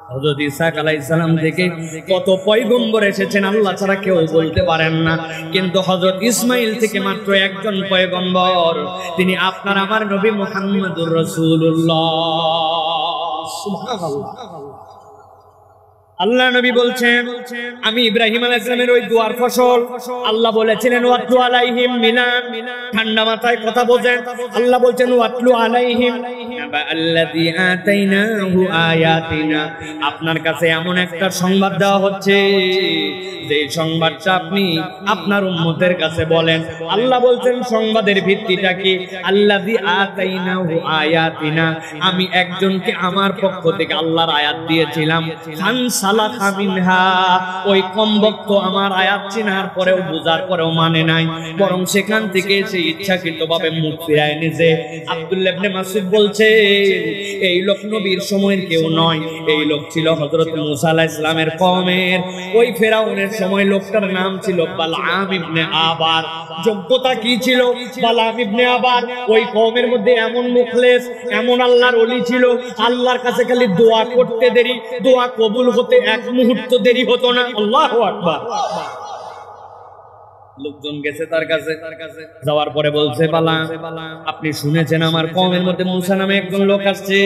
হযরত ঈসা আলাইহিস সালাম থেকে কত পয়গম্বর এসেছেন আল্লাহ ছাড়া কেউ বলতে পারেন না, কিন্তু হযরত ইসমাঈল থেকে মাত্র একজন পয়গম্বর, তিনি আপনার আমার নবী মুহাম্মদুর রাসূলুল্লাহ। সুবহানাল্লাহ। আল্লাহ নবী বলছেন, আমি ইব্রাহিম আলাইহিস সালামের ওই দুয়ার ফসল, আল্লাহ বলেছিলেন ওয়াতলু আলাইহিম মিনান, ঠান্ডা মাথায় কথা বোঝেন। আল্লাহ বলছেন ওয়াতলু আলাইহিম আল্লাযী আতাইনাহু আয়াতিনা, আপনার কাছে এমন একটা সংবাদ দেওয়া হচ্ছে যে সংবাদটা আপনি আপনার উম্মতের কাছে বলেন। আল্লাহ বলছেন সংবাদের ভিত্তিটা কি? আল্লাযী আতাইনাহু আয়াতিনা, আমি একজনকে আমার পক্ষ থেকে আল্লাহর আয়াত দিয়েছিলাম, ফানসালাখা মিনহা, ওই কমবক্ত আমার আয়াত চিনার পরেও বুঝার পরেও মানে নাই, বরং সেখান থেকে সে ইচ্ছাকৃতভাবে মুখ ফিরায় নিয়েছে। আব্দুল্লাহ ইবনে মাসউদ বলছে এই লোক নবীর সময়ের কেউ নয়, এই লোক ছিল হযরত মূসা আলাইহিস সালামের কওমের ওই ফেরাউনের সময়। লোকটার নাম ছিল বালআম ইবনে আবার। যোগ্যতা কি ছিল বালআম ইবনে আবার? ওই কওমের মধ্যে এমন মুখলেস, এমন আল্লাহর ওলি ছিল, আল্লাহর কাছে খালি দোয়া করতে দেরি, দোয়া কবুল হতে এক মুহূর্ত দেরি হতো না। আল্লাহু আকবার। লোকজন গেছে তার কাছে, যাওয়ার পরে বলছে বালআম, আপনি শুনেছেন আমার কওমের মধ্যে মূসা নামে একজন লোক আসছে,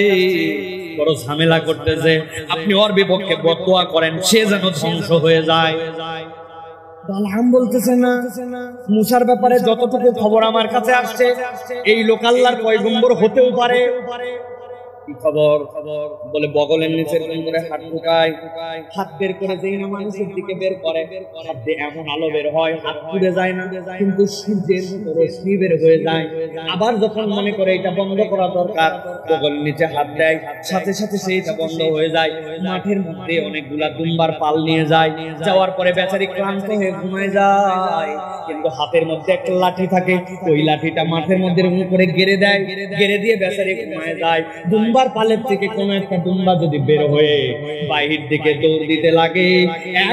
বড় ঝামেলা করতেছে, আপনি ওর বিপক্ষে বদদোয়া করেন, সে যেন ধ্বংস হয়ে যায়। বালআম বলতেছে না, মূসার ব্যাপারে যতটুকু খবর আমার কাছে আসছে, এই লোক আল্লাহর পয়গম্বর হতেও পারে। কি খবর? বলে বগলের নিচে করে হাত ঢুকায়, হাত বের করে যেই না মানুষের দিকে বের করে, হাত দিয়ে এমন আলো বের হয়, হাত পুড়ে যায় না, কিন্তু সূর্যের মতো রশ্মি বের হয়ে যায়। আবার যখন মনে করে এটা বন্ধ করা দরকার, বগলের নিচে হাত দেয়, সাথে সাথে সেইটা বন্ধ হয়ে যায়। মাঠের মধ্যে অনেকগুলা দুম্বার পাল নিয়ে যায়, যাওয়ার পরে বেচারি ক্লান্ত হয়ে ঘুমায় যায়, কিন্তু হাতের মধ্যে একটা লাঠি থাকে, ওই লাঠিটা মাঠের মধ্যে করে গেড়ে দেয়, গেড়ে দিয়ে বেচারি ঘুমায় যায়। দুম্বার পালের থেকে কোন একটা দুম্বা যদি বের হয়ে বাহির দিকে দৌড় দিতে লাগে,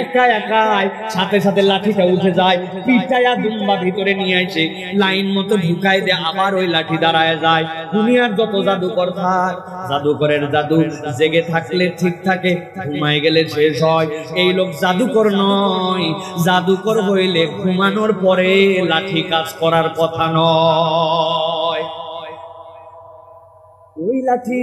একা একাই সাথে সাথে লাঠিটা উঠে যায়, পিটায়া দুম্বা ভিতরে নিয়ে আসে, লাইন মতো ঢুকায় দেয়, আবার ওই লাঠি দাঁড়ায় যায়। দুনিয়ার যত জাদুকর থাক, জাদুকরের জাদু জেগে থাকলে ঠিক থাকে, ঘুমায় গেলে শেষ হয়। এই লোক জাদুকর নয়, জাদুকর হইলে ঘুমানোর পরে লাঠি কাজ করার কথা নয়। ওই লাঠি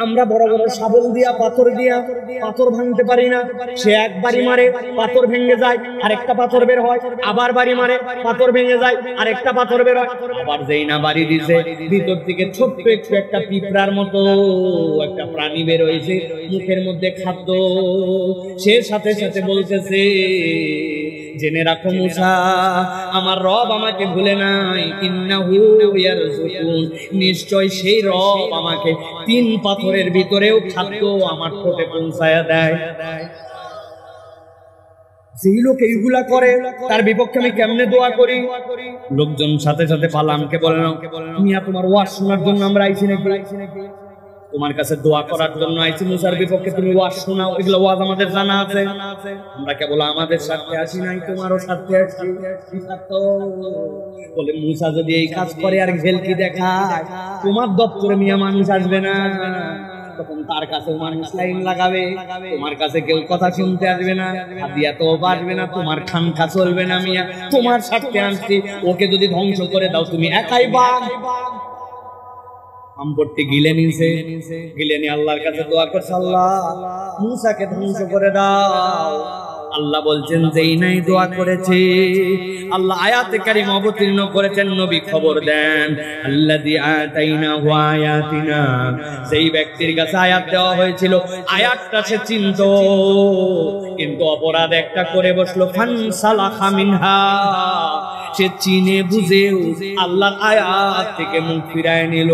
আমরা বড় বড় শাবল দিয়া পাথর দিয়া পাথর ভাঙতে পারি না, সে একবারই মারে পাথর ভেঙে যায়, আরেকটা পাথর বের হয়, আবার বাড়ি মারে পাথর ভেঙে যায়, আরেকটা পাথর বের হয়, আবার যেই না বাড়ি দিছে ভিতর থেকে ছোট্ট একটু একটা পিঁপড়ার মতো একটা প্রাণী বের হয়েছে, মুখের মধ্যে খাদ্য। সে সাথে সাথে বলতেছে, জেনে রাখো মূসা, আমার রব আমাকে ভুলে নাই, ইন্নাহু ইয়ারযুকুন, নিশ্চয় সেই রব আমাকে তিন পাথরের ভিতরেও খাদ্য আমার ঠোঁটে পৌঁছায়া দেয়। সেই লোক এইগুলা করে, তার বিপক্ষে আমি কেমনে দোয়া করি? লোকজন সাথে সাথে বালআমকে বলল, মিয়া তোমার ওয়াজ শোনার জন্য আমরা আইছি নাকি? তোমার কাছে দোয়া করার জন্য আইছি, মূসার বিপক্ষে তুমি ওয়াজ শোনাও, এগুলো ওয়াজ আমাদের জানা আছে, আমরা কেবল আমাদের স্বার্থে আসি নাই, তোমারও স্বার্থে আসি। বলে মূসা যদি এই কাজ করে আর ভেলকি দেখায়, তোমার দপ্তরে মিয়া মানুষ আসবে না, তখন তার কাছে মানুষ লাইন লাগাবে, তোমার কাছে কেউ কথা শুনতে আসবে না, হাদিয়া তো আসবে না, তোমার খানকা চলবে না। মিয়া তোমার স্বার্থে আনছি, ওকে যদি ধ্বংস করে দাও তুমি একাই বাদ। আমপট্টি গিলে নিছে, গিলে নিয়ে আল্লাহর কাছে দোয়া করছে, আল্লাহ মূসাকে ধ্বংস করে দাও। আল্লাহ বলছেন যেই নাই দোয়া করেছে, আল্লাহ আয়াতে কারিমা অবতীর্ণ করেছেন, নবী খবর দেন, আল্লাযী আতাইনাহু আয়াতিনা, সেই ব্যক্তির কাছে আয়াত দেওয়া হয়েছিল, আয়াতটা সে চিনতো, কিন্তু অপরাধ একটা করে বসলো, ফানসালাখা মিনহা, সে চিনে বুঝেও আল্লাহর আয়াত থেকে মুখ ফিরায় নিল।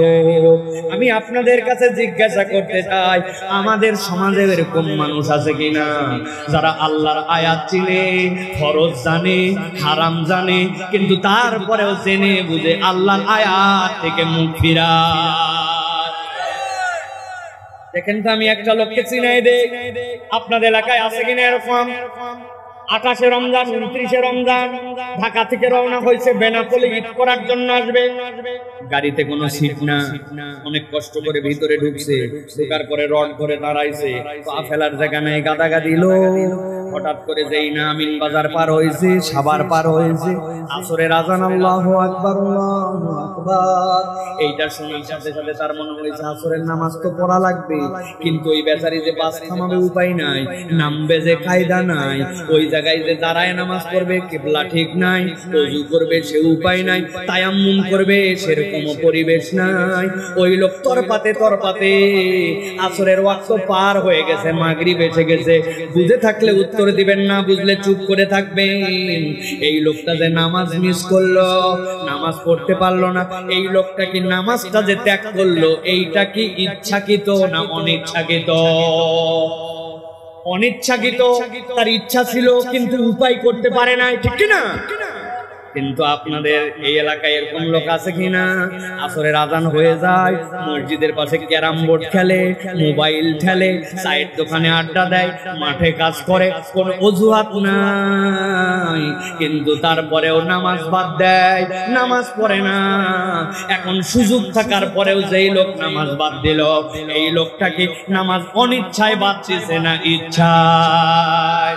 আমি আপনাদের কাছে জিজ্ঞাসা করতে চাই, আমাদের সমাজে এরকম মানুষ আছে কিনা যারা আল্লাহর আয়াত চিনে, ফরজ জানে, হারাম জানে, কিন্তু তারপরেও জেনে বুঝে আল্লাহর আয়াত থেকে মুখ ফিরায়? দেখেন তো, আমি একটা লোককে চিনাই দেই, আপনাদের এলাকায় আছে কিনা এরকম? 28 রমজান 29 রমজান ঢাকা থেকে রওনা হয়েছে বেনাপোলে ঈদ করার জন্য আসবে। গাড়িতে কোনো সিট না, অনেক কষ্ট করে ভিতরে ঢুকছে, ঢোকার পরে রড করে দাঁড়াইছে, পা ফেলার জায়গা নাই, গাদাগাদি লোক। হঠাৎ করে যেই না আমিন বাজার পার হয়েছে, সাভার পার হয়েছে, আসরের আজান আল্লাহু আকবার আল্লাহু আকবার, এইটা শোনার সাথে সাথে তার মনে হয়েছে আসরের নামাজ তো পড়া লাগবে, কিন্তু ওই বেচারি যে বাস থামাবে উপায় নাই, নামবে যে কায়দা নাই, ওই জায়গায় যে দাঁড়ায় নামাজ পড়বে কিবলা ঠিক নাই, ওযু করবে সে উপায় নাই, তায়াম্মুম করবে সেরকম পরিবেশ নাই। ওই লোক তরপাতে তরপাতে আসরের ওয়াক্ত পার হয়ে গেছে, মাগরিব এসে গেছে। বুঝে থাকলে উত্তর দিবেন, না বুঝলে চুপ করে থাকবেন। এই লোকটা যে নামাজ মিস করলো, নামাজ পড়তে পারলো না, এই লোকটা কি নামাজটা যে ত্যাগ করলো, এইটা কি ইচ্ছাকৃত না অনিচ্ছাকৃত? অনিচ্ছাকৃত। তার ইচ্ছা ছিল কিন্তু উপায় করতে পারে নাই, ঠিক কি না? কিন্তু আপনাদের এই এলাকায় এরকম লোক আছে কিনা, আসরের আজান হয়ে যায়, মসজিদের পাশে ক্যারাম বোর্ড খেলে, মোবাইল ঠেলে, চায়ের দোকানে আড্ডা দেয়, মাঠে কাজ করে, কোন অজুহাত নাই, কিন্তু তারপরেও নামাজ বাদ দেয়, নামাজ পড়ে না। এখন সুযোগ থাকার পরেও যেই লোক নামাজ বাদ দিল, এই লোকটা কি নামাজ অনিচ্ছায় বাদ দিছে না ইচ্ছায়?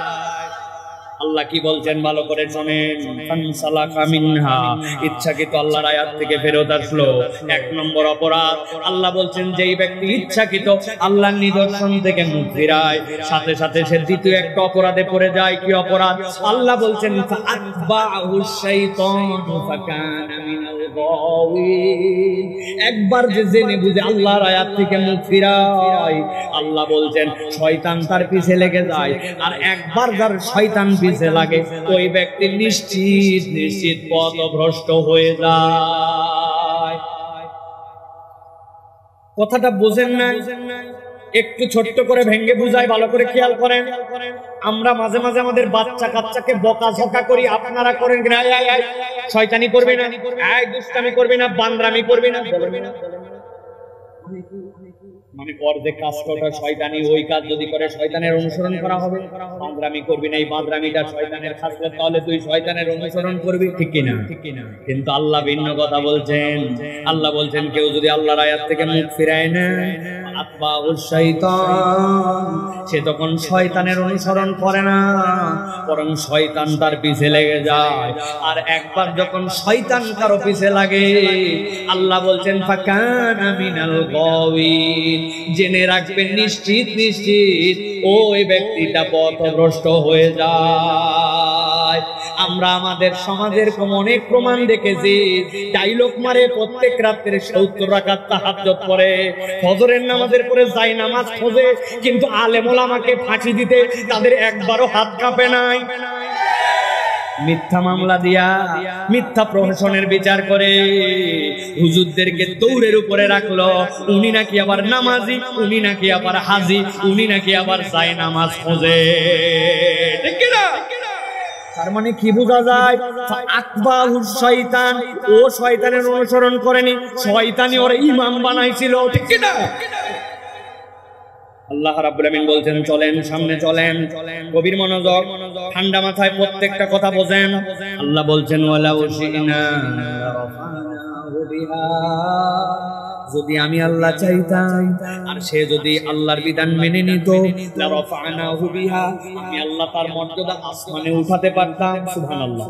আল্লাহ কি বলছেন ভালো করে শুনেন। ফানসালাকা মিনহা, ইচ্ছাকৃত আল্লাহর আয়াত থেকে ফেরত আসলো। 1 নম্বর অপরাধ, আল্লাহ বলছেন যেই ব্যক্তি ইচ্ছাকৃত আল্লাহর নিদর্শন থেকে মুখ ফিরায়, সাথে সাথে সে দ্বিতীয় একটা অপরাধে পড়ে যায়। কি অপরাধ? আল্লাহ বলছেন ফাআতবাহু শাইতানু ফাকানা মিনাল গাওয়িন। একবার যে জেনে বুঝে আল্লাহর আয়াত থেকে মুখ ফিরায়, আল্লাহ বলছেন শয়তান তার পিছে লেগে যায়। আর একবার যার শয়তান পিছে লাগে, ওই ব্যক্তি নিশ্চিত নিশ্চিত পথভ্রষ্ট হয়ে যায়। কথাটা বোঝেন না? একটু ছোট্ট করে ভেঙ্গে বুঝাই, ভালো করে খেয়াল করেন। আমরা মাঝে মাঝে আমাদের বাচ্চা কাচ্চাকে বকাঝকা করি, আপনারা করেন কিনা? শয়তানি করবে না, দুষ্টামি করবে না, বান্দরামি করবে না, মানে ওর যে কাজ করা শয়তানি, ওই কাজ যদি করে শয়তানের অনুসরণ করা হবে। বাদরামি করবি না, এই বাদরামিটা শয়তানের খাসলত, তাহলে তুই শয়তানের অনুসরণ করবি, ঠিক কি না? কিন্তু আল্লাহ ভিন্ন কথা বলছেন। আল্লাহ বলছেন কেউ যদি আল্লাহর আয়াত থেকে মুখ ফিরায় না, আতবাউ শাইতান, সে তখন শয়তানের অনুসরণ করে না, বরং শয়তান তার পিছে লেগে যায়। আর একবার যখন শয়তান কারো পিছে লাগে, আল্লাহ বলছেন ফাকানা মিনাল গাওয়িন, জেনে রাখবেন নিশ্চিত নিশ্চিত ওই ব্যক্তিটা পথভ্রষ্ট হয়ে যায়। আমরা আমাদের সমাজের অনেক প্রমাণ দেখেছি, ডাইলগ মারে প্রত্যেক রাত্রে 70 রাকাত তাহাজ্জুদ পড়ে, ফজরের নামাজের পরে যায় নামাজ খোঁজে, কিন্তু আলেম ওলামাকে ফাঁসি দিতে তাদের একবারও হাত কাঁপে নাই। মিথ্যা মামলা দিয়া মিথ্যা প্রহসনের বিচার করে হুজুরদেরকে দৌড়ের উপরে রাখলো। উনি নাকি আবার নামাজি, উনি নাকি আবার হাজি, উনি নাকি আবার যায় নামাজ খোঁজে, ঠিক কি না? তার মানে কি বোঝা যায়? আতবাহু শয়তান, ও শয়তানের অনুসরণ করেনি, শয়তানি ওর ইমাম বানাইছিল, ঠিক কি না? আল্লাহ রাব্বুল আমিন বলছেন চলেন, সামনে চলেন, গভীর মনোযোগ, ঠান্ডা মাথায় প্রত্যেকটা কথা বোঝেন। আল্লাহ বলছেন ওয়ালাউ শিনা রাফানাহু বিহা, যদি আমি আল্লাহ চাইতাম আর সে যদি আল্লাহর বিধান মেনে নিত, লা রাফানাহু বিহা, আমি আল্লাহ তার মর্যাদা আসমানে উঠাতে পারতাম। সুবহানাল্লাহ।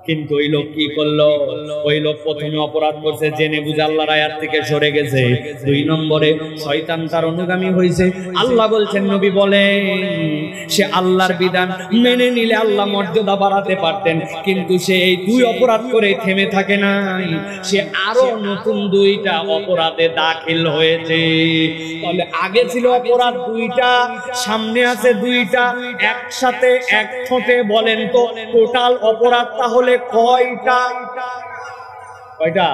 কিন্তু ওই লোক কি করলো? ওই লোক প্রথমে অপরাধ করছে, জেনে বুঝে আল্লাহর আয়াত থেকে সরে গেছে। 2 নম্বরে শয়তান তার অনুগামী হয়েছে। আল্লাহ বলছেন, নবী বলেন সে আল্লাহর বিধান মেনে নিলে আল্লাহ মর্যাদা বাড়াতে পারতেন, কিন্তু সে এই 2 অপরাধ করে থেমে থাকে নাই, সে আরো নতুন 2টা অপরাধে দাখিল হয়েছে। তাহলে আগে ছিল অপরাধ 2টা, সামনে আছে 2টা, একসাথে এক ঠোঁটে বলেন তো টোটাল অপরাধ তাহলে কয়টা? কয়টা?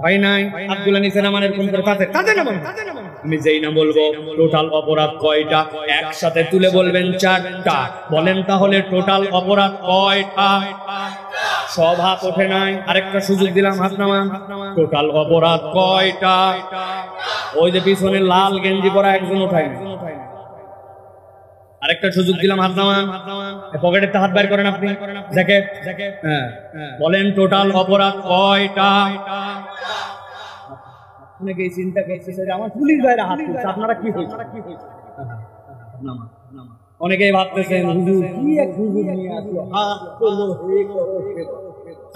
হয় নাই? আব্দুল্লাহ নিছেন আমার এরকম করে কাঁদে না, আমি যেই না বলবো টোটাল অপরাধ কয়টা, একসাথে তুলে বলবেন 4টা। বলেন তাহলে টোটাল অপরাধ কয়টা? সব হাত ওঠে নাই, আরেকটা সুযোগ দিলাম, হাত নামান। টোটাল অপরাধ কয়টা? ওই যে পিছনে লাল গেঞ্জি পরা একজন ওঠায় না, আরেকটা সুযোগ দিলাম, হাত নামান। পকেটের হাত বাইর করেন আপনি, জ্যাকেট। হ্যাঁ, বলেন টোটাল অপরাধ কয়টা? অনেকেই চিন্তা করতেছে যে আমার পুলিশ ভাইরা হাত তুলছে, আপনারা কি হয়েছে? অনেকেই ভাবতেছেন হুজুর কি এক হুজুর নিয়ে আসলো,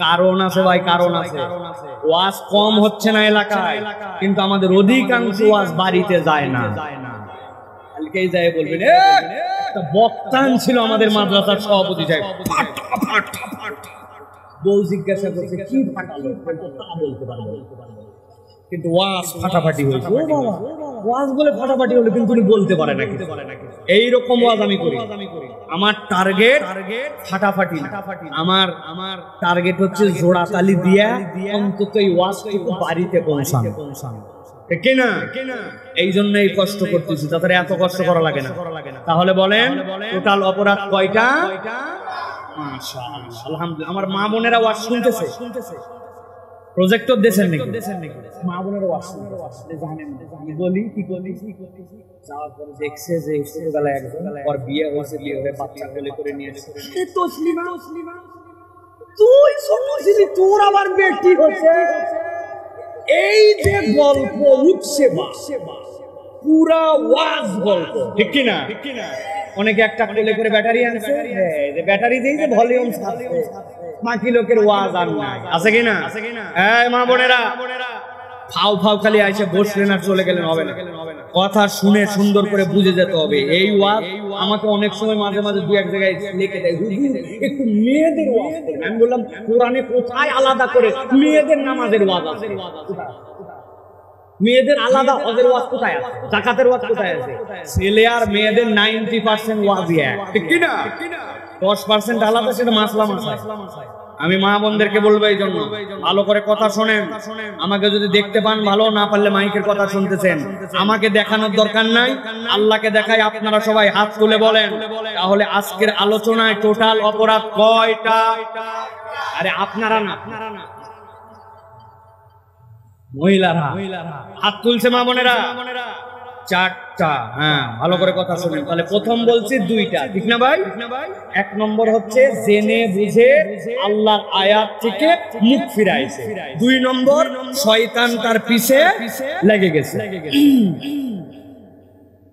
কারণ আছে ভাই, কারণ আছে। ওয়াজ কম হচ্ছে না এলাকায়, কিন্তু আমাদের অধিকাংশ ওয়াজ বাড়িতে যায় না। কালকেই যায় বলবেন বক্তান ছিল আমাদের মাদ্রাসার সভাপতি সাহেব, বউ জিজ্ঞাসা করছে কি ফাটালো, তা বলতে পারবো, কিন্তু ওয়াজ ফাটাফাটি হয়েছে। ও বাবা, ওয়াজ বলে ফাটাফাটি হলো, কিন্তু উনি বলতে পারে না। এইরকম ওয়াজ আমি করি। আমার টার্গেট ফাটাফাটি না, আমার টার্গেট হচ্ছে জোড়া তালি দিয়া অন্তত এই ওয়াজটুকু বাড়িতে পৌঁছানো, ঠিক না? এই জন্যই কষ্ট করতেছি, তাছাড়া এত কষ্ট করা লাগে না। তাহলে বলেন টোটাল অপরাধ কয়টা? মাশাআল্লাহ, আলহামদুলিল্লাহ। আমার মা বোনেরা ওয়াজ শুনতেছে, প্রজেক্টর দেশের নাকি মা বোনেরা ওয়াজ শুনতেছে। জানেন আমি বলি কি বলি, যাওয়ার পরে দেখছে যে ছোটবেলায় একজন ওর বিয়ে হয়েছে, বিয়ে হয়ে বাচ্চা কোলে করে নিয়েছে। তসলিমা, তুই শুনছিলি তোর আবার বেটি হচ্ছে। এই যে গল্প উঠছে পুরা ওয়াজ গল্প, ঠিক কি না? অনেকে একটা কোলে করে ব্যাটারি আনছে, ব্যাটারি দিয়ে যে ভলিউম ছাড়ছে, বাকি লোকের ওয়াজ আর নাই, আছে কি না? এই মা বোনেরা, ফাও ফাও খালি আইসে বসলেন আর চলে গেলেন হবে না। কথা শুনে সুন্দর করে বুঝে যেতে হবে। এই ওয়াজ আমাকে অনেক সময় মাঝে মাঝে দু এক জায়গায় লিখে দেয়, হুজুর একটু মেয়েদের ওয়াজ। আমি বললাম কোরআনে কোথায় আলাদা করে মেয়েদের নামাজের ওয়াজ আছে? মেয়েদের আলাদা ওয়াজের ওয়াজ কোথায় আছে? যাকাতের ওয়াজ কোথায় আছে? ছেলে আর মেয়েদের 90% ওয়াজই এক, ঠিক কি না? 10% আলাদা, সেটা মাসলা মাসায়। আমি মা বোনদেরকে বলবো এই জন্য ভালো করে কথা শোনেন। আমাকে যদি দেখতে পান ভালো, না পারলে মাইকের কথা শুনতেছেন, আমাকে দেখানোর দরকার নাই, আল্লাহকে দেখাই। আপনারা সবাই হাত তুলে বলেন তাহলে আজকের আলোচনায় টোটাল অপরাধ কয়টা? আরে আপনারা না, মহিলারা হাত তুলছে, মা বোনেরা 4টা। হ্যাঁ, ভালো করে কথা শুনেন। তাহলে প্রথম বলছি 2টা, ঠিক না ভাই? 1 নম্বর হচ্ছে জেনে বুঝে আল্লাহর আয়াত থেকে মুখ ফিরাইছে। 2 নম্বর শয়তান তার পিছে লেগে গেছে।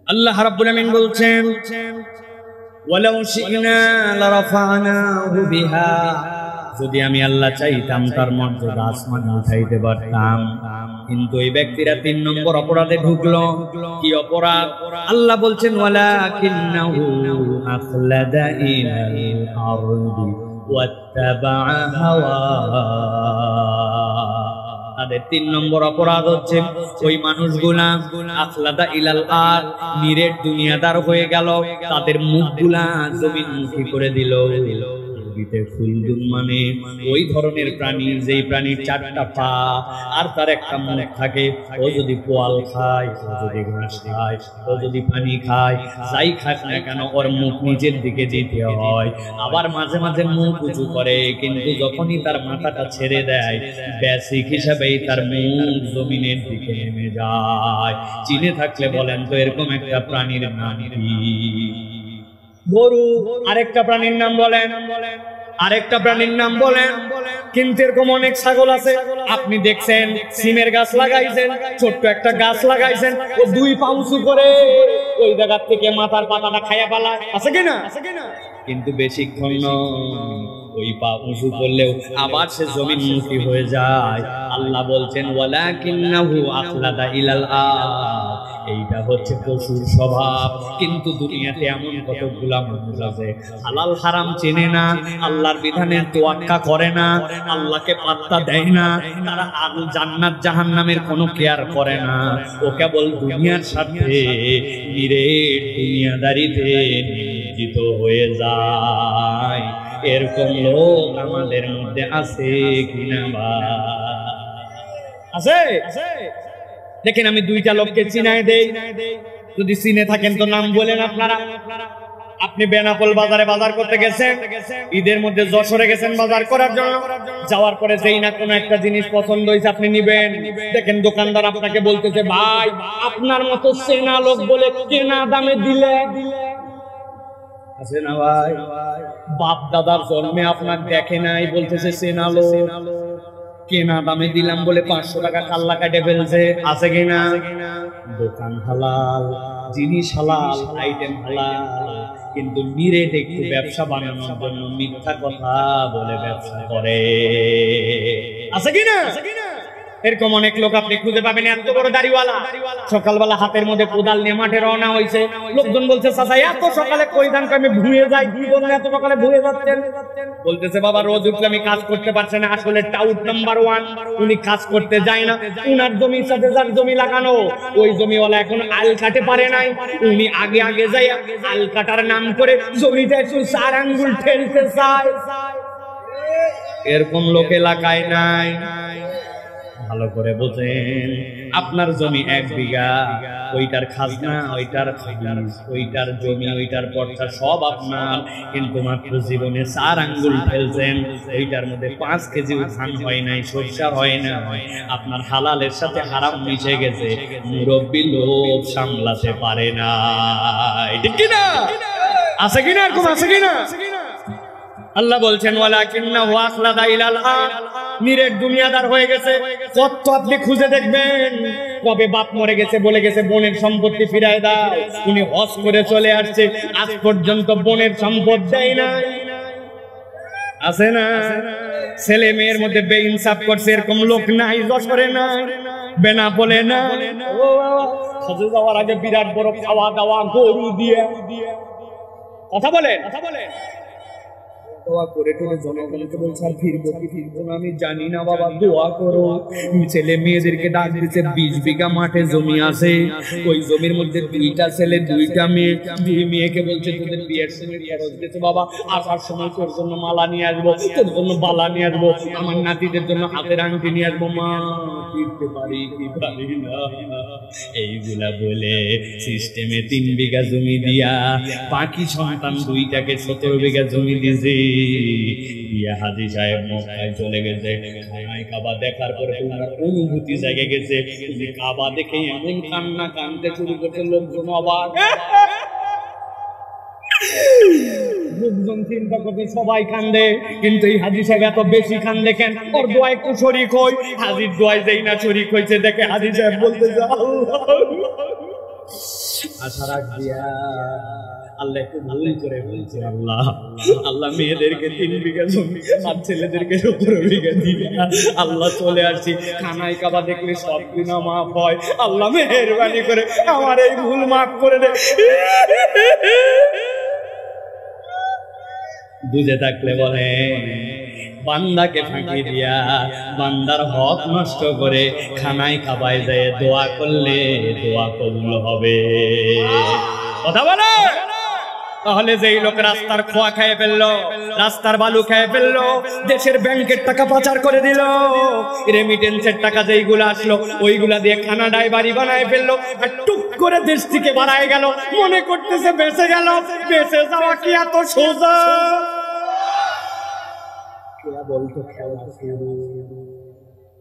আল্লাহ রাব্বুল আমিন বলছেন ওয়ালাউ শি'না লারাফা'নাহু বিহা, যদি আমি আল্লাহ চাইতাম তার মর্যাদা আসমানে উঠাইতে পারতাম। কিন্তু এই ব্যক্তিরা 3 নম্বর অপরাধে ঢুকলো। কি অপরাধ? আল্লাহ বলছেন ওয়ালাকিন্নাহু আখলাদা ইলাল আরদি ওয়াত্তাবা'a হাওয়া। তাদের 3 নম্বর অপরাধ হচ্ছে ওই মানুষগুলা আখলাদা ইলাল আরদ, নিরেট দুনিয়াদার হয়ে গেল, তাদের মুখগুলা জমিনমুখী করে দিল। মানে ওই ধরনের প্রাণী, যেই প্রাণীর 4টা পা আর তার একটা মুখ থাকে। ও যদি পোয়াল খায়, ও যদি ঘাস খায়, ও যদি পানি খায়, যাই খাক না কেন ওর মুখ নিচের দিকে যেতে হয়। আবার মাঝে মাঝে মুখ উঁচু করে, কিন্তু যখনই তার মাথাটা ছেড়ে দেয় বেসিক হিসাবেই তার মুখ জমিনের দিকে নেমে যায়। চিনে থাকলে বলেন তো এরকম একটা প্রাণীর নাম কি? গরু। আরেকটা প্রাণীর নাম বলেন, আরেকটা প্রাণীর নাম বলেন। কিন্তু এরকম অনেক ছাগল আছে, আপনি দেখছেন সিমের গাছ লাগাইছেন, ছোট্ট একটা গাছ লাগাইছেন, ও 2 পা উঁচু করে ওই জায়গা থেকে মাথার পাতাটা খাইয়া পালায়, আছে কিনা? কিন্তু বেশিক্ষণ ওই পা উঁচু করলেও আবার সে জমিনমুখী হয়ে যায়। আল্লাহ বলছেন ওয়ালাকিন্নাহু আখলাদা ইলাল আরদ, এইটা হচ্ছে পশুর স্বভাব। কিন্তু দুনিয়াতে এমন কতগুলা মানুষ আছে হালাল হারাম চেনে না, আল্লাহর বিধানের তোয়াক্কা করে না, আল্লাহকে পাত্তা দেয় না, তারা জান্নাত জাহান্নামের কোনো কেয়ার করে না। ও কেবল দুনিয়ার সাথে নিরেট দুনিয়াদারিতে নিয়োজিত হয়ে যায়। এরকম লোক আমাদের মধ্যে আছে কিনা? আছে। দেখেন আমি 2টা লোককে চিনাই দেই, যদি চিনে থাকেন তো নাম বলেন আপনারা। আপনি বেনাপোল বাজারে বাজার করতে গেছেন, ঈদের মধ্যে যশোরে গেছেন বাজার করার জন্য। যাওয়ার পরে যেই না কোনো একটা জিনিস পছন্দ হয়েছে আপনি নিবেন। দেখেন দোকানদার আপনাকে বলতেছে ভাই আপনার মতো চেনা লোক বলে কেনা দামে দিলে আছে না ভাই? বাপ দাদার জন্মে আপনার দেখে নাই, বলতেছে চেনালো, কেনা দামে দিলাম বলে 500 টাকা কাল্লা কাটে ফেলছে। আছে কিনা? দোকান হালাল, জিনিস হালাল, আইটেম হালাল, কিন্তু নিরেট একটু ব্যবসা বানানোর জন্য মিথ্যা কথা বলে ব্যবসা করে। আছে কিনা? এরকম অনেক লোক আপনি খুঁজে পাবেন, এত বড় দাড়িওয়ালা, সকালবেলা হাতের মধ্যে কোদাল নিয়ে মাঠে রওনা হয়েছে। লোকজন বলছে চাচা এত সকালে কই যান? আমি ভুয়ে যাই। কি বলেন এত সকালে ভুয়ে যাচ্ছেন? বলতেছে বাবা রোজ উঠলে আমি কাজ করতে পারছি না। আসলে টাউট নাম্বার 1 উনি কাজ করতে যায় না। উনার জমির সাথে যার জমি লাগানো, ওই জমিওয়ালা এখন আল কাটে পারে নাই। উনি আগে আগে যাই আল কাটার নাম করে জমিতে একটু 4 আঙ্গুল ঠেলতে চায়। এরকম লোক এলাকায় নাই। ভালো করে বোঝেন, আপনার জমি 1 বিঘা, ওইটার খাজনা, ওইটার জমি, ওইটার পর্চা সব আপনার, কিন্তু মাত্র জীবনে 4 আঙ্গুল ফেলছেন। ওইটার মধ্যে 5 কেজি ধান হয় নাই, সরষা হয় না, আপনার হালালের সাথে হারাম মিশে গেছে। মুরব্বী লোভ সামলাতে পারে না। ঠিক কিনা? আছে কিনা? এরকম আছে কিনা? আল্লাহ বলছেন ওয়ালাকিন্নাহু আখলাদা ইলাল আরদ, নিরেট দুনিয়াদার হয়ে গেছে। কত আপনি খুঁজে দেখবেন, কবে বাপ মরে গেছে বলে গেছে বোনের সম্পত্তি ফিরায় দাও। উনি হজ করে চলে আসছে, আজ পর্যন্ত বোনের সম্পদ দেয় না। আছে না? ছেলে মেয়ের মধ্যে বেইনসাফ করছে, এরকম লোক নাই যশোরে না, বেনা বলে না। ও হজে যাওয়ার আগে বিরাট বড় খাওয়া দাওয়া গরু দিয়ে কথা বলে দোয়া করে টোলে জনগণকে বলছে আর ফিরবো কি ফিরবো না আমি জানি না বাবা, দোয়া করো। ছেলে মেয়েদেরকে ডাক দিচ্ছে, 20 বিঘা মাঠে জমি আছে, ওই জমির মধ্যে 2টা ছেলে 2টা মেয়ে। 2 মেয়েকে বলছে তোদের বিয়ের সময় খরচ দিয়েছে বাবা, আসার সময় তোর জন্য মালা নিয়ে আসবো, তোর জন্য বালা নিয়ে আসবো, আমার নাতিদের জন্য হাতের আংটি নিয়ে আসবো। মা ফিরতে পারি কি পারি না, এইগুলা বলে সিস্টেমে 3 বিঘা জমি দিয়া বাকি সন্তান 2টাকে 17 বিঘা জমি দিয়েছে। হাজী সাহেব মক্কায় চলে গেছে, খানায় কাবা দেখার পরে ওনার অনুভূতি জাগে গেছে। কাবা দেখে এমন কান্না কানতে শুরু করছে, লোকজন অবাক। লোকজন চিন্তা করছে সবাই কান্দে, কিন্তু এই হাজী সাহেব এত বেশি কান্দে কেন? ওর দোয়া একটু শরীক হই। হাজীর দোয়ায় যেই না শরীক হয়েছে দেখে হাজী সাহেব বলতে আশা রাখ দিয়া আল্লাহ একটু ভুল করে বলছে, আল্লাহ মেয়েদেরকে 3 বিঘা জমি আর ছেলেদেরকে 17 বিঘা দিয়ে আল্লাহ চলে আসছি। খানায় কাবা দেখলে সব গুনাহ মাফ হয়, আল্লাহ মেহেরবানি করে আমার এই ভুল মাফ করে দে। বুঝে থাকলে বলে বান্দাকে ফাঁকি দিয়া বান্দার হক নষ্ট করে খানায় কাবায় যায় দোয়া করলে দোয়া কবুল হবে। কথা বলে। তাহলে যেই লোক রাস্তার খোয়া খেয়ে ফেললো, রাস্তার বালু খেয়ে ফেললো, দেশের ব্যাংকের টাকা পাচার করে দিল, রেমিটেন্সের টাকা যেইগুলো আসলো ওইগুলা দিয়ে কানাডায় বাড়ি বানায় ফেললো, আর টুক করে দেশ থেকে বাড়ায় গেল, মনে করতেছে বেঁচে গেল। বেঁচে যাওয়া কি এত সোজা? বলতো খেলা শুরু,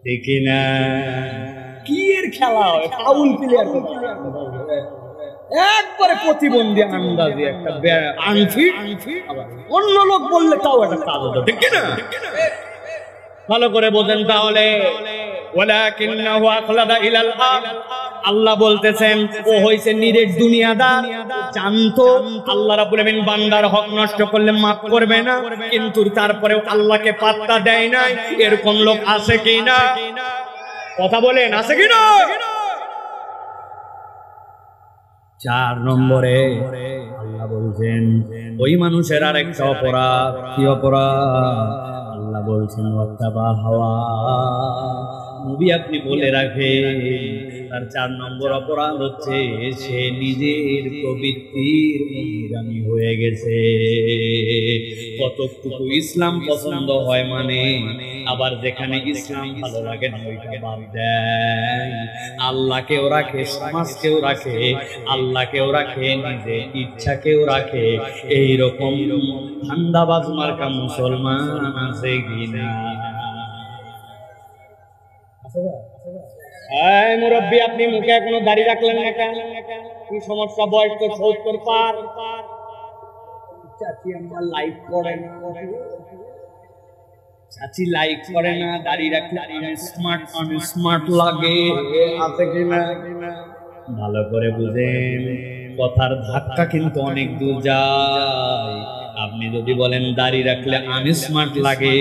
দেখি না কি এর খেলা হয়, ফাউল প্লেয়ার একবারে প্রতিবন্ধী আন্দাজে একটা আংটি, অন্য লোক বললে তাও একটা কাজ হতো। ঠিক না? ভালো করে বোঝেন তাহলে। ওয়ালাকিন্নাহু আখলাদা ইলাল আরদ, আল্লাহ বলতেছেন ও হইছে নিরেট দুনিয়াদার। জানতো আল্লাহ রাব্বুল আমিন বান্দার হক নষ্ট করলে মাফ করবে না, কিন্তু তারপরেও আল্লাহকে পাত্তা দেয় নাই। এরকম লোক আছে কি না? কথা বলেন, আছে কি না? 4 নম্বরে আল্লাহ বলছেন ওই মানুষের আরেকটা অপরাধ। কি অপরাধ? আল্লাহ বলছেন ওয়াত্তাবা হাওয়া। নবী আপনি বলে রাখেন তার 4 নম্বর অপরাধ হচ্ছে সে নিজের প্রবৃত্তির অনুগামী হয়ে গেছে। কতটুকু ইসলাম পছন্দ হয় মানে, আবার যেখানে ইসলাম ভালো লাগে না ওইটা বাদ দেয়। আল্লাহকেও রাখে, সমাজকেও রাখে, আল্লাহকেও রাখে, নিজের ইচ্ছাকেও রাখে। এইরকম ধান্দাবাজ মার্কা মুসলমান আছে কিনা? মুরব্বী আপনি মুখে এখনো দাড়ি রাখলেন না কেন? কি সমস্যা? বয়স তো 70 পার। চাচি আমার লাইক করে না, চাচি লাইক করে না, দাঁড়িয়ে রাখলে স্মার্ট লাগে, আছে কিনা? ভালো করে বুঝেন, কথার ধাক্কা কিন্তু অনেক দূর যায়। আপনি যদি বলেন দাড়ি রাখলে আনস্মার্ট লাগে,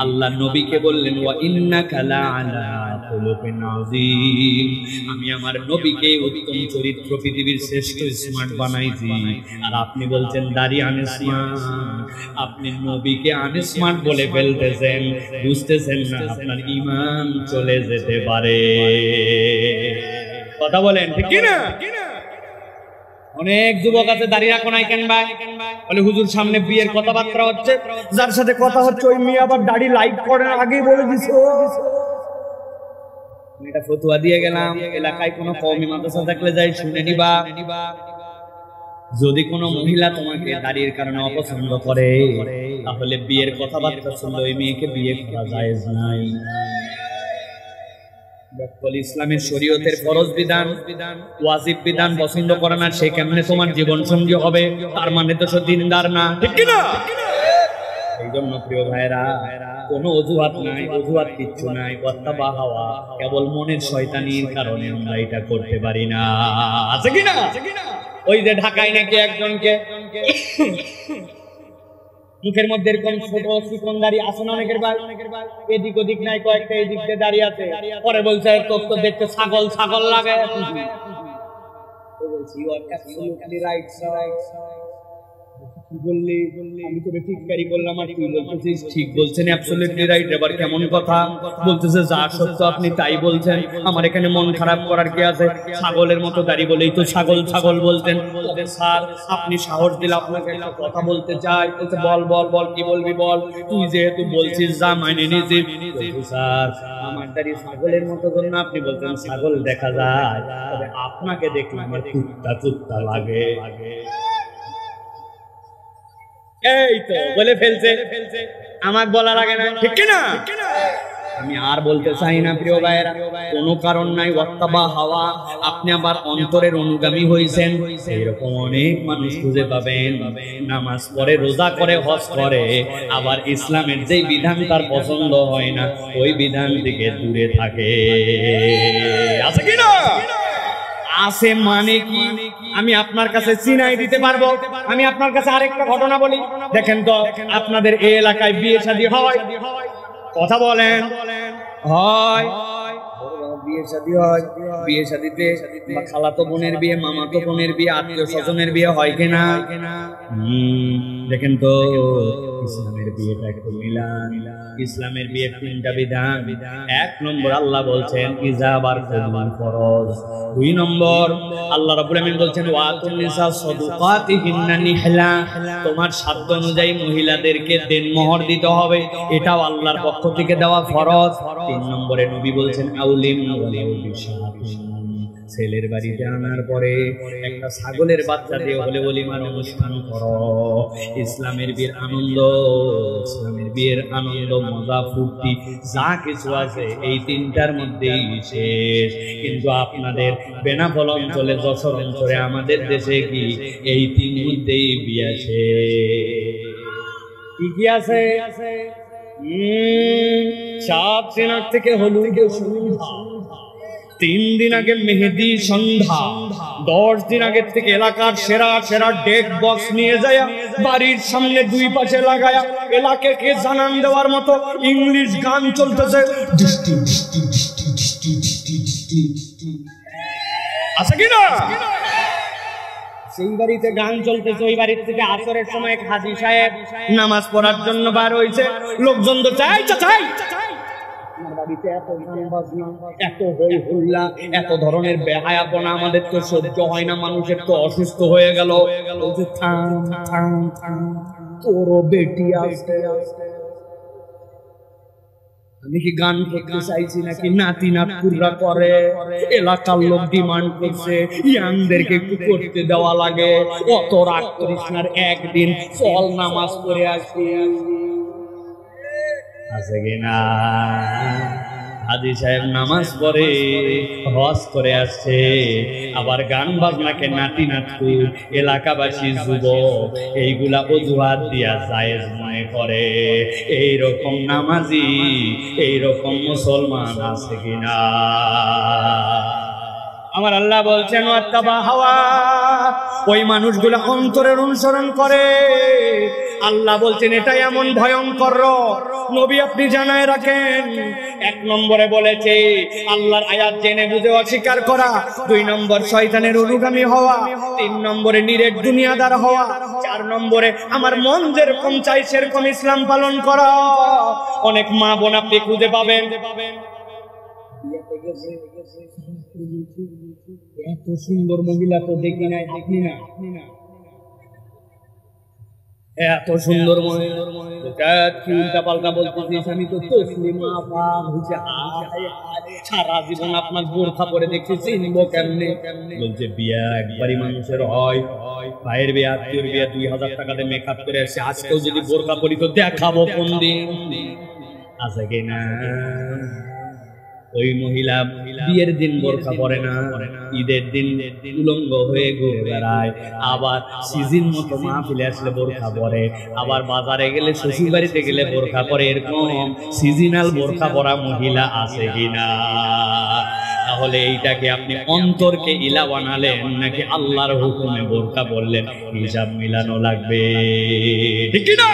আল্লাহ নবীকে বললেন ওয়া ইন্নাকা লাআলা খুলুকিন আযীম, আমি আমার নবীকে উত্তম চরিত্র পৃথিবীর শ্রেষ্ঠ স্মার্ট বানাইছি, আর আপনি বলছেন দাড়ি আনস্মার্ট। আপনি নবীকে আনস্মার্ট বলে ফেলতেছেন, বুঝতেছেন না আপনার ঈমান চলে যেতে পারে। কথা বলেন ঠিক কি না? অনেক যুবক আছে দাঁড়িয়ে রাখো নাই কেন ভাই, বলে হুজুর সামনে বিয়ের কথাবার্তা হচ্ছে, যার সাথে কথা হচ্ছে ওই মেয়ে আবার দাড়ি লাইক করার আগেই বলে দিছে। আমি এটা ফতোয়া দিয়ে গেলাম, এলাকায় কোনো কওমি মাদ্রাসা থাকলে যাই শুনে নিবা। যদি কোনো মহিলা তোমাকে দাড়ির কারণে অপছন্দ করে, তাহলে বিয়ের কথাবার্তা শুনলে ওই মেয়েকে বিয়ে করা জায়েজ নাই। ইসলামের শরীয়তের ফরজ বিধান, ওয়াজিব বিধান পছন্দ করে না, সে কেমনে তোমার জীবন সঙ্গী হবে? তার মানে তো সে দিনদার না, ঠিক কি না? এই জন্য প্রিয় ভাইরা, কোনো অজুহাত নাই, অজুহাত কিচ্ছু নাই, ওয়াত্তাবা হাওয়া, কেবল মনের শয়তানির কারণে আমরা এটা করতে পারি না, আছে কি না? ওই যে ঢাকায় নাকি একজনকে মুখের মধ্যে এরকম ছোট চিকনদারি আছে না অনেকের ভাই, এদিক ওদিক নাই, কয়েকটা এদিক দিয়ে দাঁড়িয়ে আছে, পরে বলছে তোর তো দেখতে ছাগল ছাগল লাগে। বলছি you are absolutely right sir, বললি আমি তোরে ঠিককারি বললাম আর তুই বলতেছিস ঠিক বলছেন, অ্যাবসলিউটলি রাইট। এবার কেমন কথা বলতেছে, যা সত্য আপনি তাই বলছেন, আমার এখানে মন খারাপ করার কি আছে? ছাগলের মতো দাড়ি বলেই তো ছাগল ছাগল বলতেন। তবে স্যার আপনি সাহস দিলে আপনাকে একটা কথা বলতে চাই। বলতে বল বল বল, কি বলবি বল, তুই যেহেতু বলছিস যা মাইনে নিয়েছি। স্যার আমার দাড়ি ছাগলের মতো জন্য আপনি বলতেন ছাগল দেখা যায়, তবে আপনাকে দেখলে আমার কুত্তা কুত্তা লাগে। এই তো বলে ফেলছে, আমার বলা লাগে না, ঠিক কি না? আমি আর বলতে চাই না প্রিয় ভাইয়েরা, কোনো কারণ নাই, ওয়াত্তাবা হাওয়া। আপনি আবার অন্তরের অনুগামী হয়েছেন, এরকম অনেক মানুষ খুঁজে পাবেন, নামাজ পড়ে, রোজা করে, হজ করে, আবার ইসলামের যেই বিধান তার পছন্দ হয় না ওই বিধান থেকে দূরে থাকে, আছে কি না? আছে মানে কি আমি আপনার কাছে চিনাই দিতে পারবো। আমি আপনার কাছে আরেকটা ঘটনা বলি, দেখেন তো আপনাদের এই এলাকায় বিয়ে শাদী হয়? কথা বলেন, হয়? বিয়ে শাদী হয়, বিয়ে শাদীতে খালাতো বোনের বিয়ে, মামাতো বোনের বিয়ে, আত্মীয় স্বজনের বিয়ে হয় কিনা? দেখেন তো ইসলামের বিয়েটা একটু মিলান। ইসলামের বিয়ে তিনটা বিধান। 1 নম্বর আল্লাহ বলছেন ইজাবার কুরবান ফরজ। 2 নম্বর আল্লাহ রাব্বুল আমিন বলছেন ওয়াতুন নিসা সাদুকাতিহিন্না নিহলা, তোমার সাধ্য অনুযায়ী মহিলাদেরকে দেনমোহর দিতে হবে, এটাও আল্লাহর পক্ষ থেকে দেওয়া ফরজ। 3 নম্বরে নবী বলছেন আউলিম ওয়ালাউ বিশাহাতিন, ছেলের বাড়িতে আনার পরে একটা ছাগলের বাচ্চা দিয়ে হলে ওলিমার অনুষ্ঠান করো। ইসলামের বিয়ের আনন্দ, ইসলামের বিয়ের আনন্দ, মজা, ফুর্তি যা কিছু আছে এই তিনটার মধ্যেই শেষ। কিন্তু আপনাদের বেনাপোল অঞ্চলে, যশোর অঞ্চলে, আমাদের দেশে কি এই তিন মধ্যেই বিয়ে শেষ? কি আছে? 7 দিন আগ থেকে হলুদ সন্ধ্যা, 3 দিন আগে মেহেদি সন্ধ্যা, 10 দিন আগে থেকে এলাকার সেরা সেরা ডেক বক্স নিয়ে যায় বাড়ির সামনে 2 পাশে লাগায়া এলাকাকে জানান দেওয়ার মতো ইংলিশ গান চলতেছে। আছে কি না? সেই বাড়িতে গান চলতেছে, ওই বাড়ির থেকে আসরের সময় এক হাজী সাহেব নামাজ পড়ার জন্য বার হয়েছে। লোকজন তো চাই চাই, বাড়িতে এত গান বাজনা, এত হই হুল্লা, এত ধরনের বেহায়াপনা আমাদের তো সহ্য হয় না, মানুষের তো অসুস্থ হয়ে গেল। থাম থাম থাম, তোর বেটি আসতে আমি কি গান করতে চাইছি নাকি নাতি নাতকুররা করে? এলাকার লোক ডিমান্ড করছে ইয়াংদেরকে একটু করতে দেওয়া লাগে। অত রাগ করিস না, একদিন চল নামাজ পড়ে আসি, আছে কিনা? হাজী সাহেব নামাজ পড়ে হজ করে আসছে, আবার গান বাজনাকে নাতি নাতু এলাকাবাসী যুবক এইগুলা অজুহাত দিয়া জায়েজ মনে করে। এইরকম নামাজি এইরকম মুসলমান আছে কিনা? আমার আল্লাহ বলছেন ওয়াত্তাবা হাওয়া, ওই মানুষগুলো অন্তরের অনুসরণ করে। আল্লাহ বলছেন এটা এমন ভয়ঙ্কর রোগ, নবী আপনি জানায় রাখেন। 1 নম্বরে বলেছে আল্লাহর আয়াত জেনে বুঝে অস্বীকার করা, 2 নম্বর শয়তানের অনুগামী হওয়া, 3 নম্বরে নিরেট দুনিয়াদার হওয়া, 4 নম্বরে আমার মন যেরকম চাই সেরকম ইসলাম পালন করা। অনেক মা বোন আপনি খুঁজে পাবেন এত সুন্দর মহিলা তো দেখি নাই, দেখি না এত সুন্দর উল্টা পাল্টা বলতেছিস। আমি তো সারা জীবন আপনার বোরখা পরে দেখছি, চিনবো কেমনে? বলছে বিয়া একবারই মানুষের হয়, ভাইয়ের বিয়া আত্মীয় বিয়া 2000 টাকাতে মেকআপ করে আসছে, আজকেও যদি বোরখা পরি তো দেখাবো কোন দিন আছে কিনা? ওই মহিলা বিয়ের দিন বোরখা পরে না, ঈদের দিন উলঙ্গ হয়ে ঘুরে বেড়ায়, আবার সিজন মতো মাহফিলে আসলে বোরখা পরে, আবার বাজারে গেলে শ্বশুর বাড়িতে গেলে বোরখা পরে। এরকম সিজনাল বোরখা পরা মহিলা আছে কিনা? তাহলে এইটাকে আপনি অন্তরকে ইলা বানালেন নাকি আল্লাহর হুকুমে বোরখা পরলেন? হিসাব মিলানো লাগবে, ঠিক কি না?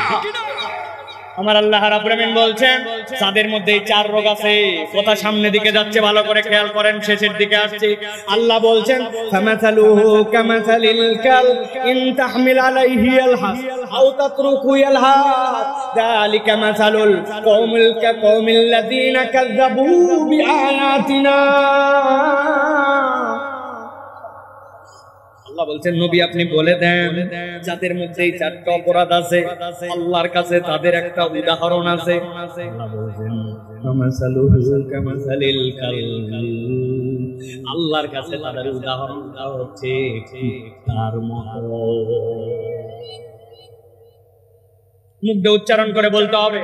আমার আল্লাহ রাব্বুল আমিন বলছেন যাদের মধ্যে এই 4 রোগ আছে। কথা সামনে দিকে যাচ্ছে, ভালো করে খেয়াল করেন, শেষের দিকে আসছে। আল্লাহ বলছেন ফামাসালুহু কামাসালিল কাল ইন তাহমিল আলাইহি ইয়ালহাস আও তাতরুকু ইয়ালহাস যালিকা মাসালুল কওমিল লাযিনা কাযযাবু বিআয়াতিনা। আল্লাহ বলছেন নবী আপনি বলে দেন যাদের মধ্যে এই 4টা অপরাধ আছে আল্লাহর কাছে তাদের একটা উদাহরণ আছে। আল্লাহ বলছেন মাসালুহু কামাসালিল কালবি, আল্লাহর কাছে তাদের উদাহরণটা হচ্ছে কুত্তার মতো। মুখ দিয়ে উচ্চারণ করে বলতে হবে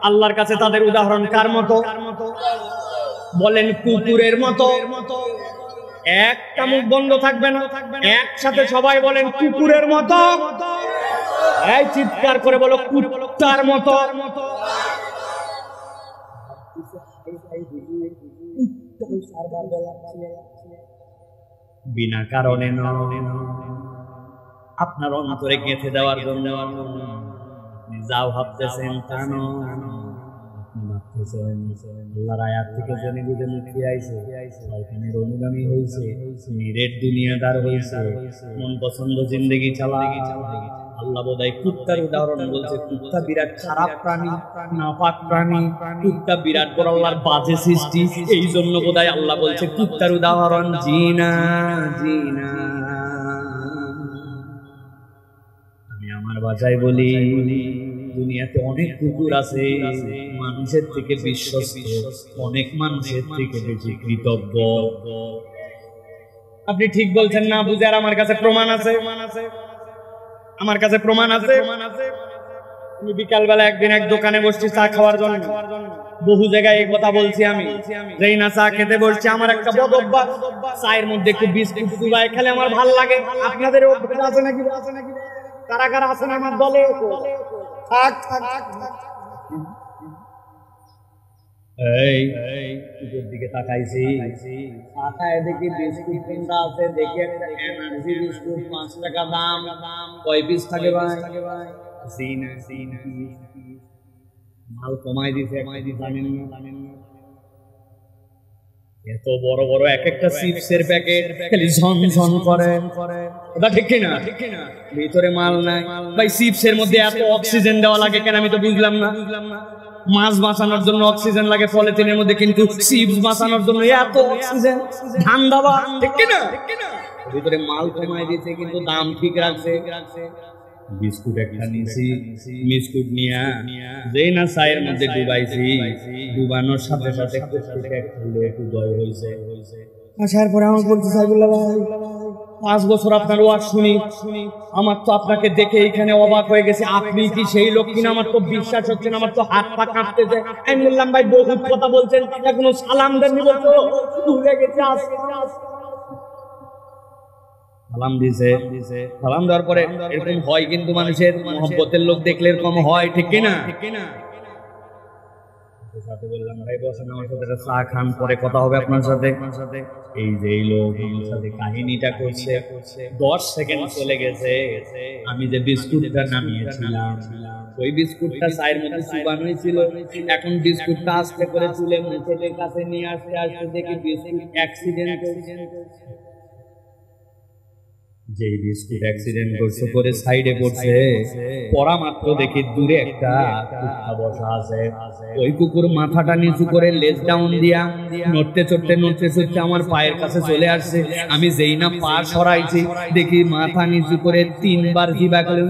আল্লাহর কাছে তাদের উদাহরণ কার মতো? বলেন কুকুরের মতো। একটা মুখ বন্ধ থাকবে না, একসাথে সবাই বলেন কুকুরের মতো। এই চিৎকার করে বলো কুত্তার মতো। বিনা কারণে আপনার অন্তরে গেঁথে দেওয়ার জন্য যাও ভাবতেছেন তা আল্লাহর আয়াত থেকে জেনে বুঝে মুক্তি আইছে, শয়তানের অনুগামী হইছে, নিরেট দুনিয়াদার হইছে, মন পছন্দ জিন্দেগি চালা। আল্লাহ বোধহয় কুত্তার উদাহরণ বলছে। কুত্তা বিরাট খারাপ প্রাণী, নাপাক প্রাণী, কুত্তা বিরাট বড় আল্লাহর বাজে সৃষ্টি। এই জন্য বোধহয় আল্লাহ বলছে কুত্তার উদাহরণ। জিনা জিনা আমি আমার ভাষায় বলি দুনিয়াতে অনেক কুকুর আছে মানুষের থেকে বিশ্বস্ত, অনেক মানুষের থেকে বেশি কৃতজ্ঞ। আপনি ঠিক বলছেন না বুঝে, আর আমার কাছে প্রমাণ আছে, আমার কাছে প্রমাণ আছে। আমি বিকাল বেলা একদিন এক দোকানে বসছি চা খাওয়ার জন্য, বহু জায়গায় এই কথা বলছি আমি, যেই না চা খেতে বসছি আমার একটা বদ অভ্যাস, চায়ের মধ্যে একটু বিস্কুট চুবাই খেলে আমার ভাল লাগে। আপনাদের অভ্যাস আছে নাকি? কারা কারা আছেন আমার দলে? থাক থাক থাক। এই উপর দিকে তাকাইছি, তাকায় দেখি বিস্কুট কোনটা আছে, দেখি একটা এনার্জি বিস্কুট 5 টাকা দাম। কয় পিস থাকে ভাই? মাল কমাই দিছে, জানেন না? এত বড় বড় এক একটা চিপসের প্যাকেট খালি ঝনঝন করে, ওটা ঠিক কিনা? ভিতরে মাল নাই ভাই। চিপসের মধ্যে এত অক্সিজেন দেওয়া লাগে কেন আমি তো বুঝলাম না। মাছ বাঁচানোর জন্য অক্সিজেন লাগে পলিথিনের মধ্যে, কিন্তু চিপস বাঁচানোর জন্য এত অক্সিজেন? ধান্দা বা ঠিক কিনা? ভিতরে মাল কমাই দিয়েছে কিন্তু দাম ঠিক রাখছে। বিস্কুট একটা নিয়েছি, বিস্কুট নিয়ে যেই না চায়ের মধ্যে ডুবাইছি, ডুবানোর সাথে সাথে একটু দয় হয়েছে। আসার পরে আমার বলছে সাইবুল্লাহ ভাই 5 বছর আপনার ওয়াজ শুনি, আমার তো আপনাকে দেখে এখানে অবাক হয়ে গেছে। আপনি কি সেই লোক কিনা আমার তো বিশ্বাস হচ্ছে না, আমার তো হাত পা কাঁপতেছে। আমি বললাম ভাই বহুত কথা বলছেন, এখনো সালাম দেননি, বলতো ভুলে গেছে। সালাম দিছে, সালাম দেওয়ার পরে এরকম হয়, কিন্তু মানুষের মহব্বতের লোক দেখলে এরকম হয়, ঠিক কিনা? সাথে বললাম ভাই বসেন আমার সাথে চা খান, পরে কথা হবে আপনার সাথে। এই যে এই লোক আমার সাথে কাহিনীটা করছে, 10 সেকেন্ড চলে গেছে। আমি যে বিস্কুটটা নামিয়েছিলাম, ওই বিস্কুটটা চায়ের মধ্যে চুবানো ছিল। এখন বিস্কুটটা আস্তে করে তুলে মুখের কাছে নিয়ে আসতে আসতে দেখি বিস্কুট অ্যাক্সিডেন্ট হয়েছে। যে বিস্কুট অ্যাক্সিডেন্ট করছে করে সাইডে পড়ছে, পড়া মাত্র দেখি দূরে একটা কুকুর বসা আছে। ওই কুকুর মাথাটা নিচু করে লেজ ডাউন দিয়া নড়তে চড়তে আমার পায়ের কাছে চলে আসছে। আমি যেই না পা সরাইছি দেখি মাথা নিচু করে 3 বার জিবা করে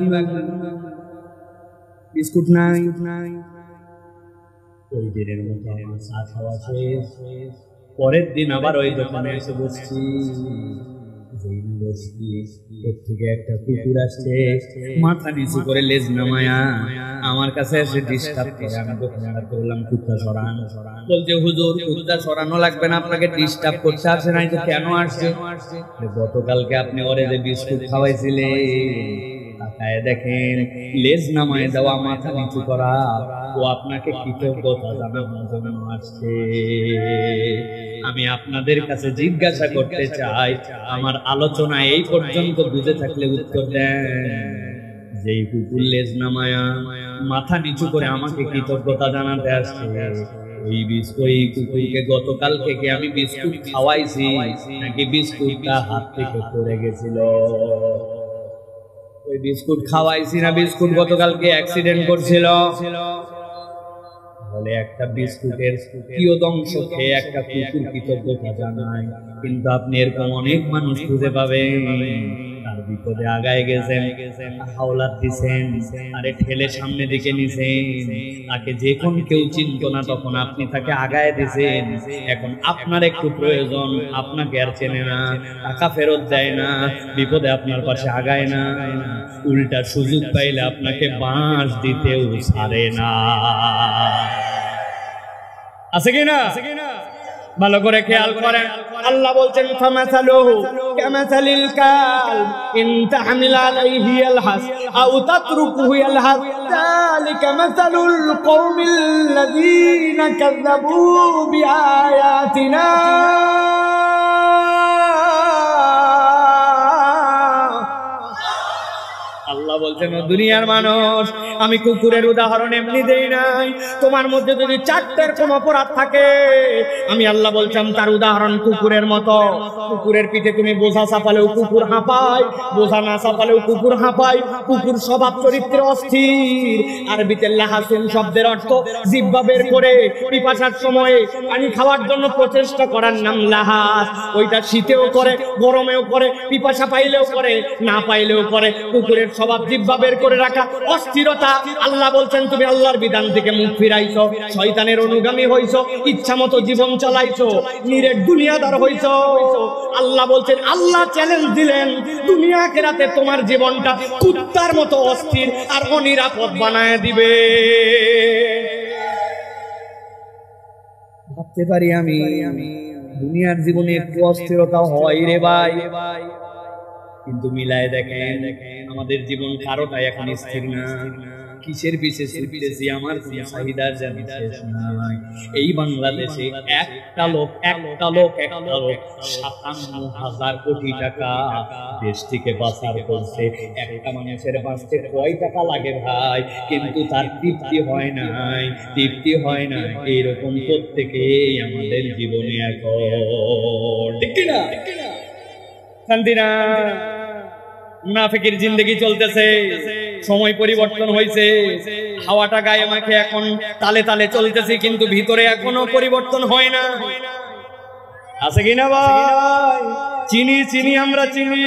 বিস্কুট নাই। ওই দিনের মতো আমার চা খাওয়া শেষ। পরের দিন আবার ওই দোকানে এসে বসছি। থেকে একটা কুকুর আসছে, মাথা নিচু করে লেজ নামায়া আমার কাছে এসে ডিস্টার্ব করে। আমি দোকানে বললাম কুত্তা সরান, বলছে হুজুর কুত্তা সরানো লাগবে না, আপনাকে ডিস্টার্ব করতে আসে নাই তো কেন আসছে? গতকালকে আপনি ওরে যে বিস্কুট খাওয়াইছিলেন, তাকায় দেখেন লেজ নামায় দেওয়া, মাথা নিচু করা, ও আপনাকে কৃতজ্ঞতা জানানোর জন্য আসছে। আমি আপনাদের কাছে জিজ্ঞাসা করতে চাই, আমার আলোচনা এই পর্যন্ত বুঝে থাকলে উত্তর দেন। যেই কুকুর লেজ নামায়া মাথা নিচু করে আমাকে কৃতজ্ঞতা জানাতে আসছে, ওই কুকুরকে গতকাল থেকে আমি বিস্কুট খাওয়াইছি নাকি বিস্কুটটা হাত থেকে পড়ে গেছিল? ওই বিস্কুট খাওয়াইছি না বিস্কুট গতকালকে অ্যাক্সিডেন্ট করছিল? বলে একটা বিস্কুটের কিয়দংশ খেয়ে একটা কুকুর কৃতজ্ঞতা জানায়, কিন্তু আপনি এরকম অনেক মানুষ খুঁজে পাবেন তার বিপদে আগায় গেছেন, হাওলাত দিছেন, আরে ঠেলে সামনে দিকে নিছেন, তাকে যখন কেউ চিনত না তখন আপনি তাকে আগায় দিছেন। এখন আপনার একটু প্রয়োজন, আপনাকে আর চেনে না, টাকা ফেরত দেয় না, বিপদে আপনার পাশে আগায় না, উল্টা সুযোগ পাইলে আপনাকে বাঁশ দিতেও ছাড়ে না। আছে কিনা? ভালো করে খেয়াল করেন, আল্লাহ বলছেন ফামাসালুহু কামাসালিল কালব ইন তাহমিল আলাইহি ইয়ালহাস আও তাতরুকুহু ইয়ালহাস যালিকা মাসালুল কওমিল লাযীনা কাযাবু বিআয়াতিনা। আল্লাহ বলছেন ও দুনিয়ার মানুষ, আমি কুকুরের উদাহরণ এমনি দেই নাই। তোমার মধ্যে যদি 4টের কোন অপরাধ থাকে, আমি আল্লাহ বললাম তার উদাহরণ কুকুরের মতো। কুকুরের পিঠে তুমি বোঝা চাপালেও কুকুর হাঁপায়, বোঝা না চাপালেও কুকুর হাঁপায়। কুকুর স্বভাব চরিত্রে অস্থির। আরবিতে লাহাসিন শব্দের অর্থ জিহ্বা বের করে পিপাসার সময়ে পানি খাওয়ার জন্য প্রচেষ্টা করার নাম লাহাস। ওইটা শীতেও করে, গরমেও করে, পিপাসা পাইলেও করে, না পাইলেও করে। কুকুরের স্বভাব জিহ্বা বের করে রাখা, অস্থিরতা। আল্লাহ বলছেন তুমি আল্লাহর বিধান থেকে মুখ ফিরাইছো, শয়তানের অনুগামী হইছো, ইচ্ছা মতো জীবন চালাইছো, নিরেট দুনিয়াদার হইছো। আল্লাহ বলছেন, আল্লাহ চ্যালেঞ্জ দিলেন, দুনিয়া আখিরাতে তোমার জীবনটা কুত্তার মতো অস্থির আর অনিরাপদ বানায় দিবে। ভাবতে পারি আমি দুনিয়ার জীবনে একটু অস্থিরতা হয় রে ভাই, কিন্তু মিলায় দেখেন আমাদের জীবন কারোটাই এখন স্থির না। কিসের পিছে ছুটতেছি, আমার কোন চাহিদার জানি শেষ নাই। এই বাংলাদেশে একটা লোক 57,000 কোটি টাকা দেশ থেকে পাচার করছে। একটা মানুষের বাঁচতে কয় টাকা লাগে ভাই, কিন্তু তার তৃপ্তি হয় নাই, এইরকম প্রত্যেকেই আমাদের জীবনে এখন, ঠিক না? শান্তি না, মুনাফিকের জিন্দেগি চলতেছে, সময় পরিবর্তন হয়েছে, হাওয়াটা গায়ে মাখে এখন তালে তালে চলতেছে, কিন্তু ভিতরে এখনো পরিবর্তন হয় না। আছে কিনা ভাই? চিনি আমরা চিনি।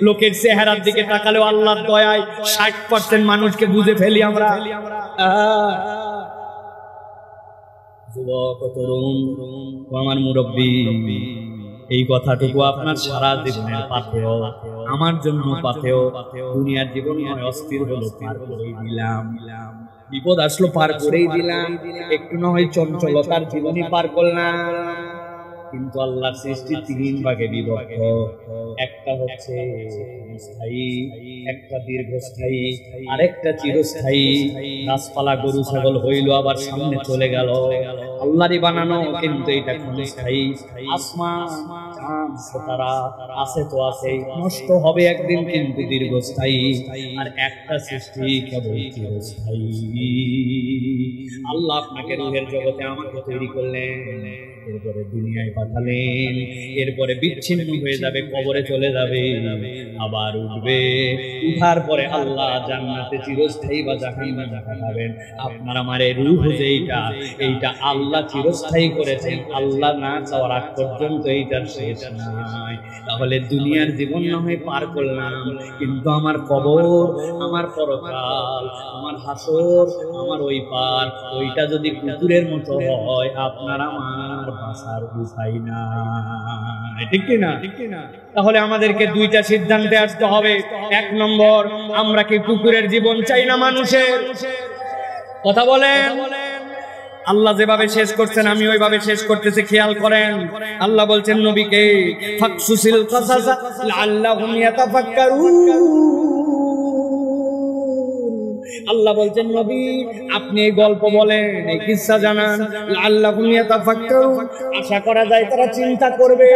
লোকের চেহারার দিকে তাকালেও আল্লাহর দয়ায় 60% মানুষকে বুঝে ফেলি আমরা। যুবক, তরুণ, আমার মুরব্বী, এই কথাটুকু আপনার সারা জীবনের পাথেয়, আমার জন্য পাথেয়। দুনিয়ার জীবন নয়, অস্থির হলো পার করেই দিলাম, বিপদ আসলো পার করেই দিলাম, একটু না হয় চঞ্চলতার জীবনই পার করলাম। কিন্তু আল্লাহর সৃষ্টি তিন ভাগে বিভক্ত, একটা হচ্ছে স্থায়ী, একটা দীর্ঘস্থায়ী, আরেকটা চিরস্থায়ী। গাছপালা গরু ছাগল হইল আবার সামনে চলে গেল, আল্লাহরই বানানো, কিন্তু এটা ক্ষণস্থায়ী। আসমান চাঁদ তারা আছে তো আছে, নষ্ট হবে একদিন, কিন্তু দীর্ঘস্থায়ী। আর একটা সৃষ্টি কেবল চিরস্থায়ী। আল্লাহ আপনাকে রূহের জগতে আমাকে তৈরি করলেন, এরপরে দুনিয়ায় পাঠালেন, এরপরে বিচ্ছিন্ন হয়ে যাবে, কবরে চলে যাবে, আবার উঠবে। উঠার পরে আল্লাহ জান্নাতে চিরস্থায়ী বা জাহান্নামে পাঠাবেন। আপনার আমার এই রূহ যেইটা, এইটা আল্লাহ চিরস্থায়ী করেছেন, আল্লাহ না চাওয়ার আগ পর্যন্ত এইটার শেষ নাই। তাহলে দুনিয়ার জীবন না হয় পার করলাম, কিন্তু আমার কবর, আমার পরকাল, আমার হাসর, আমার ওই পার, ওইটা যদি কুকুরের মতো হয়, আপনার আমার বাঁচার উপায় নাই, ঠিক কিনা? তাহলে আমাদেরকে দুইটা সিদ্ধান্তে আসতে হবে। এক নম্বর, আমরা কি কুকুরের জীবন চাই না মানুষের? কথা বলেন। আল্লাহ যেভাবে শেষ করছেন আমি ওইভাবে শেষ করতেছি, খেয়াল করেন। আল্লাহ বলছেন নবীকে, ফাকসুসিল কাসাসা লাআল্লাহুম ইয়াতাফাক্কারুন। আল্লাহ বলছেন নবী আপনি এই গল্প বলেন, এই কিসসা জানান, লাআল্লাহুম ইয়াতাফাক্কারুন, আশা করা যায় তারা চিন্তা করবে।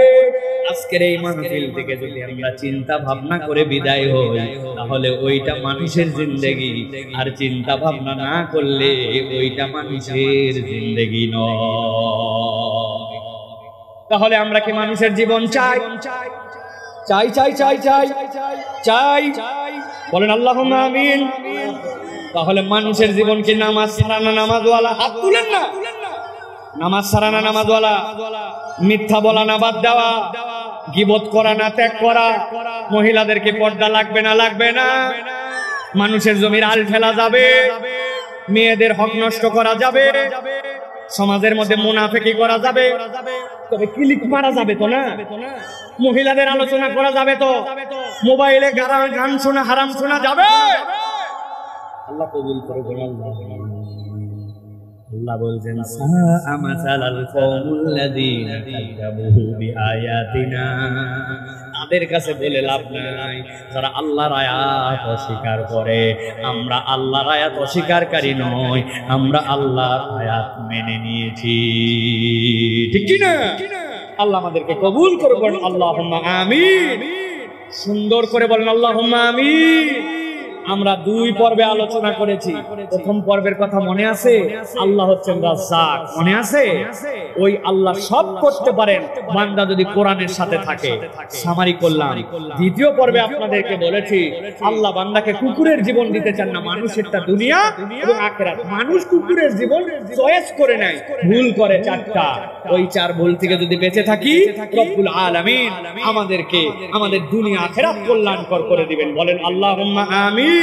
আজকের এই মাহফিল থেকে যদি আমরা চিন্তা ভাবনা করে বিদায় হই, তাহলে ওইটা মানুষের জিন্দেগি, আর চিন্তা ভাবনা না করলে ওইটা মানুষের জিন্দেগি নয়। তাহলে আমরা কি মানুষের জীবন চাই? চাই চাই চাই চাই চাই, বলেন আল্লাহুম্মা আমিন। তাহলে মানুষের জীবন কি নামাজ ছাড়া না নামাজওয়ালা? হাত তুলেন না। নামাজ ছাড়া না নামাজওয়ালা? মিথ্যা বলা না বাদ দেওয়া? গীবত করা না ত্যাগ করা? মহিলাদেরকে পর্দা লাগবে না লাগবে না? মানুষের জমির আল ফেলা যাবে? মেয়েদের হক নষ্ট করা যাবে? সমাজের মধ্যে মুনাফিকি করা যাবে? তবে ক্লিক মারা যাবে তো না? মহিলাদের আলোচনা করা যাবে তো? মোবাইলে গান শোনা হারাম শোনা যাবে? আল্লাহ কবুল করে বলেন। আল্লাহ বলছেন সাআ মাসালাল কওমুল্লাযীনা কাযযাবু বিআয়াতিনা। তাদের কাছে বলে লাভ নাই যারা আল্লাহর আয়াত অস্বীকার করে। আমরা আল্লাহর আয়াত অস্বীকারকারী নই, আমরা আল্লাহর আয়াত মেনে নিয়েছি, ঠিক কি না? আল্লাহ আমাদেরকে কবুল করবেন, আল্লাহুম্মা আমিন। সুন্দর করে বলেন আল্লাহুম্মা আমিন। আমরা দুই পর্বে আলোচনা করেছি। প্রথম পর্বের কথা মনে আছে? আল্লাহ হচ্ছেন রাজ্জাক, মনে আছে? ওই আল্লাহ সব করতে পারেন বান্দা যদি কোরআনের সাথে থাকে। সামারি করলাম। দ্বিতীয় পর্বে আপনাদেরকে বলেছি আল্লাহ বান্দাকে কুকুরের জীবন দিতে চান না, মানুষেরটা দুনিয়া এবং আখিরাত। মানুষ কুকুরের জীবন চয়েস করে নেয়, ভুল করে চারটা। ওই চার ভুল থেকে যদি বেঁচে থাকি, রব্বুল আলামিন আমাদেরকে আমাদের দুনিয়া আখিরাত কল্যাণকর করে দিবেন। বলেন আল্লাহুম্মা আমিন।